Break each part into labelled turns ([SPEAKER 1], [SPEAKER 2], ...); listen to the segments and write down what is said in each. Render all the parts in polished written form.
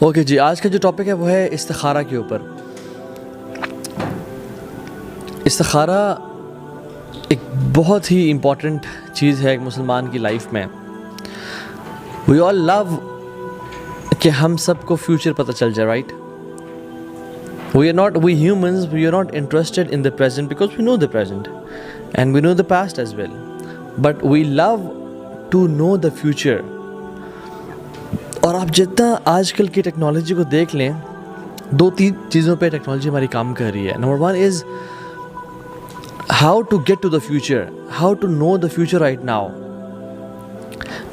[SPEAKER 1] Okay جی، آج کا جو ٹاپک ہے وہ ہے استخارہ کے اوپر۔ استخارہ ایک بہت ہی امپورٹنٹ چیز ہے ایک مسلمان کی لائف میں۔ وی آل لو کہ ہم سب کو فیوچر پتہ چل جائے، right? we humans, we are not interested in the present because we know the present and we know the past as well, but we love to know the future. اور آپ جتنا آج کل کی ٹیکنالوجی کو دیکھ لیں، 2-3 چیزوں پہ ٹیکنالوجی ہماری کام کر رہی ہے۔ Number 1 is how to get to the future, how to know the future right now.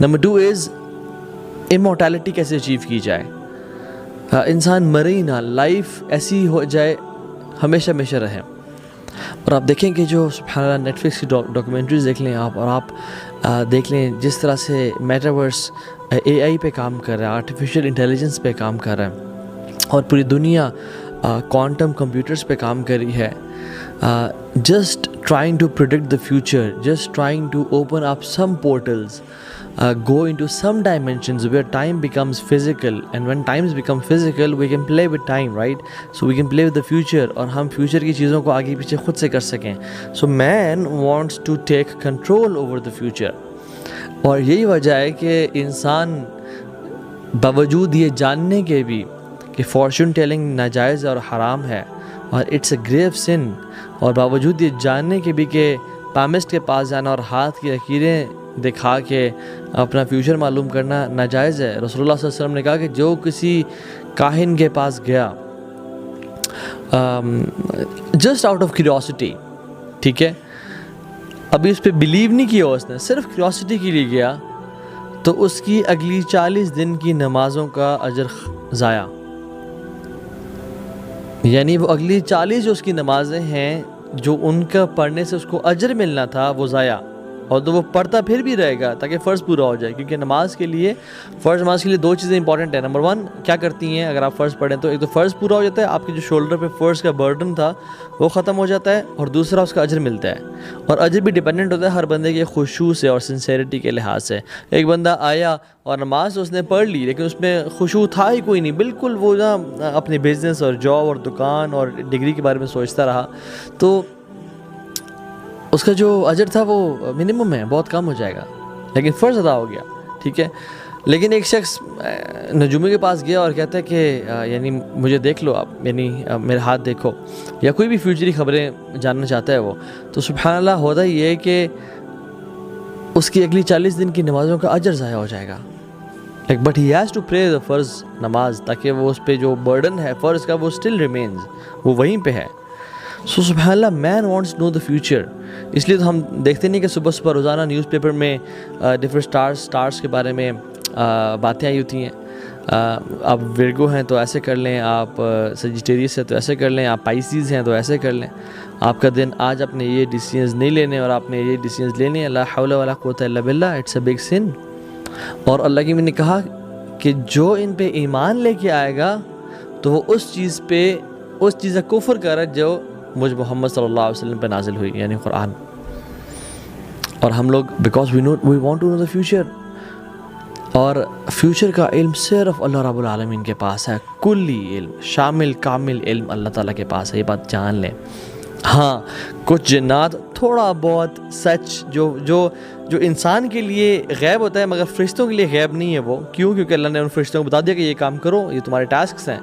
[SPEAKER 1] Number 2 is immortality کیسے اچیو کی جائے، انسان مرے ہی نہ، لائف ایسی ہو جائے ہمیشہ ہمیشہ رہے۔ اور آپ دیکھیں کہ جو سبحان اللہ نیٹ فلکس کی ڈاکومنٹریز دیکھ لیں آپ، اور آپ دیکھ لیں جس طرح سے میٹاورس اے آئی پہ کام کر رہا ہے، آرٹیفیشیل انٹیلیجنس پہ کام کر رہا ہے، اور پوری دنیا کوانٹم کمپیوٹرز پہ کام کر رہی ہے۔ Just trying to predict the future, just trying to open up some portals, go into some dimensions where time becomes physical, and when times become physical we can play with time, right? So we can play with the future, اور ہم future کی چیزوں کو آگے پیچھے خود سے کر سکیں۔ So man wants to take control over the future، اور یہی وجہ ہے کہ انسان باوجود یہ جاننے کے بھی کہ فارچون ٹیلنگ ناجائز اور حرام ہے اور اٹس اے گریو سن، اور باوجود یہ جاننے کے بھی کہ پامسٹ کے پاس جانا اور ہاتھ کی لکیریں دکھا کے اپنا فیوچر معلوم کرنا ناجائز ہے۔ رسول اللہ صلی اللہ علیہ وسلم نے کہا کہ جو کسی کاہن کے پاس گیا جسٹ آؤٹ آف کیوریوسٹی، ٹھیک ہے، ابھی اس پہ بلیو نہیں کیا اس نے، صرف کیوریوسٹی کے لیے گیا، تو اس کی اگلی 40 دن کی نمازوں کا اجر ضائع، یعنی وہ اگلی 40 جو اس کی نمازیں ہیں جو ان کا پڑھنے سے اس کو اجر ملنا تھا وہ ضائع، اور تو وہ پڑھتا پھر بھی رہے گا تاکہ فرض پورا ہو جائے، کیونکہ نماز کے لیے 2 چیزیں امپورٹنٹ ہیں۔ نمبر 1 کیا کرتی ہیں اگر آپ فرض پڑھیں تو ایک تو فرض پورا ہو جاتا ہے، آپ کے جو شولڈر پہ فرض کا برڈن تھا وہ ختم ہو جاتا ہے، اور دوسرا اس کا اجر ملتا ہے، اور اجر بھی ڈیپینڈنٹ ہوتا ہے ہر بندے کے خشوع سے اور سنسیریٹی کے لحاظ سے۔ ایک بندہ آیا اور نماز اس نے پڑھ لی لیکن اس میں خشوع تھا ہی کوئی نہیں، بالکل وہ نا اپنے بزنس اور جاب اور دکان اور ڈگری کے بارے میں سوچتا رہا، تو اس کا جو اجر تھا وہ منیمم ہے، بہت کم ہو جائے گا، لیکن فرض ادا ہو گیا، ٹھیک ہے۔ لیکن ایک شخص نجومی کے پاس گیا اور کہتا ہے کہ یعنی مجھے دیکھ لو آپ، یعنی میرے ہاتھ دیکھو، یا کوئی بھی فیوچری خبریں جاننا چاہتا ہے وہ، تو سبحان اللہ ہوتا یہ ہے کہ اس کی اگلی 40 دن کی نمازوں کا اجر ضائع ہو جائے گا، but he has to pray the فرض نماز، تاکہ وہ اس پہ جو برڈن ہے فرض کا وہ اسٹل ریمینز، وہ وہیں پہ ہے۔ سو سبحان اللہ، man wants know the future, اس لیے تو ہم دیکھتے نہیں کہ صبح صبح روزانہ نیوز پیپر میں ڈفرنٹ اسٹارس کے بارے میں باتیں آئی ہوتی ہیں۔ آپ ورگو ہیں تو ایسے کر لیں، آپ سجیٹیریس ہیں تو ایسے کر لیں، آپ پائسیز ہیں تو ایسے کر لیں، آپ کا دن آج آپ نے یہ ڈیسیژنز نہیں لینے اور آپ نے یہ ڈیسیژنز لینے، لا حول ولا قوۃ الا باللہ، اٹس اے بگ سن۔ اور اللہ کی نے کہا کہ جو ان پہ ایمان لے کے آئے گا تو وہ اس چیز کا کفر کرے جو مجھ محمد صلی اللہ علیہ وسلم پہ نازل ہوئی، یعنی قرآن۔ اور ہم لوگ because we want to know the future, اور فیوچر کا علم صرف اللہ رب العالمین کے پاس ہے، کلی علم، شامل کامل علم اللہ تعالیٰ کے پاس ہے، یہ بات جان لیں۔ ہاں کچھ جنات تھوڑا بہت سچ جو انسان کے لیے غیب ہوتا ہے مگر فرشتوں کے لیے غیب نہیں ہے، وہ کیونکہ اللہ نے ان فرشتوں کو بتا دیا کہ یہ کام کرو، یہ تمہارے ٹاسکس ہیں،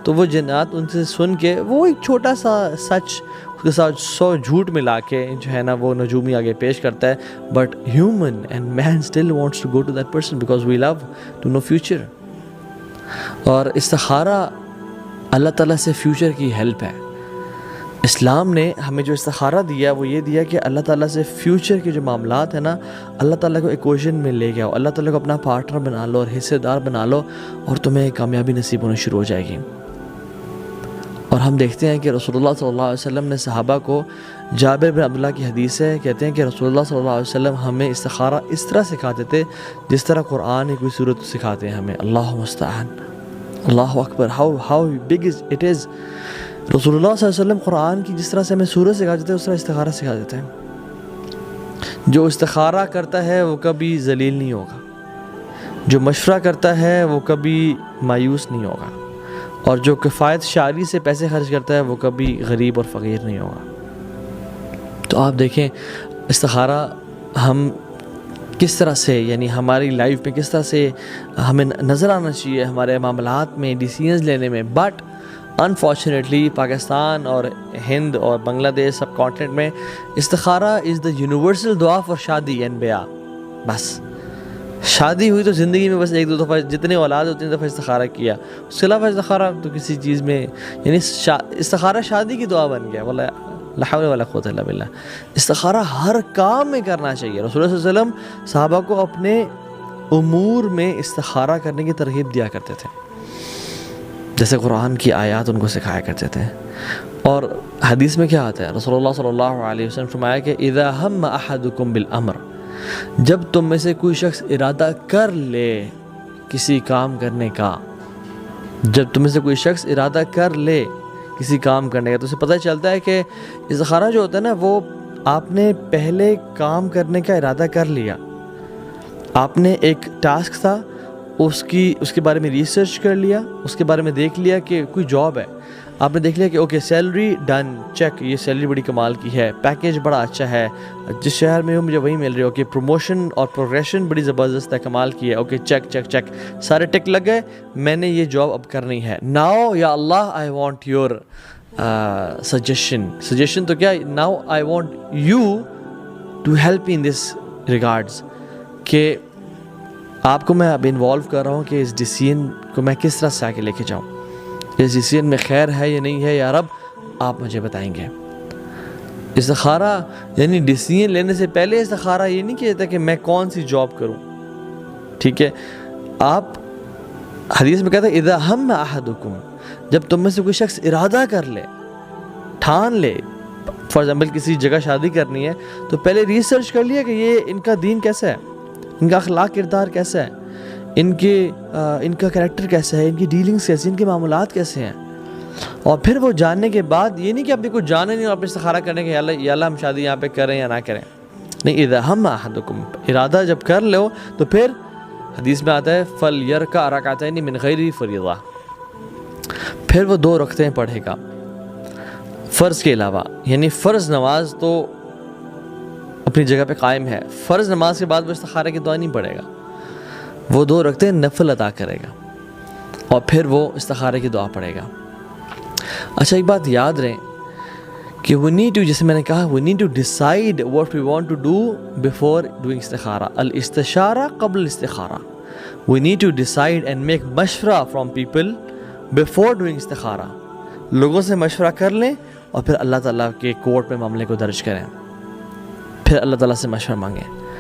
[SPEAKER 1] تو وہ جنات ان سے سن کے وہ ایک چھوٹا سا سچ اس کے ساتھ 100 جھوٹ ملا کے جو ہے نا وہ نجومی آگے پیش کرتا ہے، but human and man still wants to go to that person because we love to know future. اور استخارہ اللہ تعالیٰ سے فیوچر کی ہیلپ ہے۔ اسلام نے ہمیں جو استخارہ دیا وہ یہ دیا کہ اللہ تعالیٰ سے فیوچر کے جو معاملات ہیں نا، اللہ تعالیٰ کو ایکویشن میں لے کے آؤ، اللہ تعالیٰ کو اپنا پارٹنر بنا لو اور حصے دار بنا لو، اور تمہیں کامیابی نصیب ہونا شروع ہو جائے گی۔ اور ہم دیکھتے ہیں کہ رسول اللہ صلی اللہ علیہ وسلم نے صحابہ کو، جابر بن عبداللہ کی حدیث ہے، کہتے ہیں کہ رسول اللہ صلی اللہ علیہ وسلم ہمیں استخارہ اس طرح سکھاتے تھے جس طرح قرآن کی کوئی صورت سکھاتے ہیں ہمیں۔ اللہ مستعان، اللہ اکبر، how big is it is. رسول اللہ صلی اللہ علیہ وسلم قرآن کی جس طرح سے ہمیں سورت سکھا دیتے ہیں اس طرح استخارہ سکھا دیتے ہیں۔ جو استخارہ کرتا ہے وہ کبھی ذلیل نہیں ہوگا، جو مشورہ کرتا ہے وہ کبھی مایوس نہیں ہوگا، اور جو کفایت شعری سے پیسے خرچ کرتا ہے وہ کبھی غریب اور فقیر نہیں ہوگا۔ تو آپ دیکھیں استخارہ ہم کس طرح سے، یعنی ہماری لائف میں کس طرح سے ہمیں نظر آنا چاہیے ہمارے معاملات میں، ڈیسیژنز لینے میں۔ بٹ انفارچونیٹلی پاکستان اور ہند اور بنگلہ دیش سب کانٹیننٹ میں استخارہ از دا یونیورسل دعا فار شادی اینڈ بیاہ۔ بس شادی ہوئی تو زندگی میں بس ایک دو دفعہ، جتنے اولاد اتنی دفعہ استخارہ کیا، اس کے علاوہ استخارہ تو کسی چیز میں، یعنی استخارہ شادی کی دعا بن گیا۔ واللہ لا حول ولا قوت الا باللہ۔ استخارہ ہر کام میں کرنا چاہیے۔ رسول اللہ صلی اللہ علیہ وسلم صحابہ کو اپنے امور میں استخارہ کرنے کی ترغیب دیا کرتے تھے، جیسے قرآن کی آیات ان کو سکھایا کرتے تھے۔ اور حدیث میں کیا آتا ہے؟ رسول اللہ صلی اللہ علیہ وسلم فرمایا کہ اذا ہم احدکم بالامر، جب تم میں سے کوئی شخص ارادہ کر لے کسی کام کرنے کا، جب تم میں سے کوئی شخص ارادہ کر لے کسی کام کرنے کا، تو اسے پتہ چلتا ہے کہ استخارہ جو ہوتا ہے نا، وہ آپ نے پہلے کام کرنے کا ارادہ کر لیا، آپ نے ایک ٹاسک تھا، اس کے بارے میں ریسرچ کر لیا، اس کے بارے میں دیکھ لیا کہ کوئی جاب ہے، آپ نے دیکھ لیا کہ اوکے سیلری ڈن، چیک، یہ سیلری بڑی کمال کی ہے، پیکیج بڑا اچھا ہے، جس شہر میں ہوں مجھے وہی مل رہی ہے، اوکے پروموشن اور پروگریشن بڑی زبردست ہے، کمال کی ہے، اوکے چیک چیک چیک، سارے ٹک لگ گئے، میں نے یہ جاب اب کرنی ہے۔ ناؤ یا Allah I want your suggestion تو کیا، now I want you to help in this regards, کہ آپ کو میں اب انوالو کر رہا ہوں کہ اس ڈیسیژن کو میں کس طرح سے آگے لے کے جاؤں، اس ڈیسیژن میں خیر ہے یا نہیں ہے، یا رب آپ مجھے بتائیں گے۔ استخارہ یعنی ڈیسیژن لینے سے پہلے استخارہ یہ نہیں کہتا کہ میں کون سی جاب کروں، ٹھیک ہے؟ آپ حدیث میں کہتا ہے اذا ہم احدکم، جب تم میں سے کوئی شخص ارادہ کر لے، ٹھان لے، فار ایگزامپل کسی جگہ شادی کرنی ہے تو پہلے ریسرچ کر لیا کہ یہ ان کا دین کیسا ہے، ان کا اخلاق کردار کیسا ہے، ان کا کریکٹر کیسا ہے، ان کی ڈیلنگز کیسے، ان کے معاملات کیسے ہیں، اور پھر وہ جاننے کے بعد یہ نہیں کہ ابھی کچھ جانے نہیں اور آپ استخارہ کرنے کہ یا اللہ ہم شادی یہاں پہ کریں یا نہ کریں، نہیں، اذا ہم احدکم، ارادہ جب کر لو تو پھر حدیث میں آتا ہے فلیرکع رکعتین من غیر فریضہ، پھر وہ 2 رکعتیں پڑھے گا فرض کے علاوہ، یعنی فرض نماز تو اپنی جگہ پہ قائم ہے، فرض نماز کے بعد وہ استخارہ کی دعا نہیں پڑھے گا، وہ 2 رکعتیں نفل ادا کرے گا اور پھر وہ استخارے کی دعا پڑھے گا۔ اچھا ایک بات یاد رہے کہ we need to، جیسے میں نے کہا we need to decide what we want to do before doing استخارہ، الاستشارہ قبل الاستخارہ، we need to decide and make مشورہ from people before doing استخارہ، لوگوں سے مشورہ کر لیں اور پھر اللہ تعالیٰ کے کورٹ میں معاملے کو درج کریں، پھر اللہ تعالیٰ سے مشورہ مانگیں۔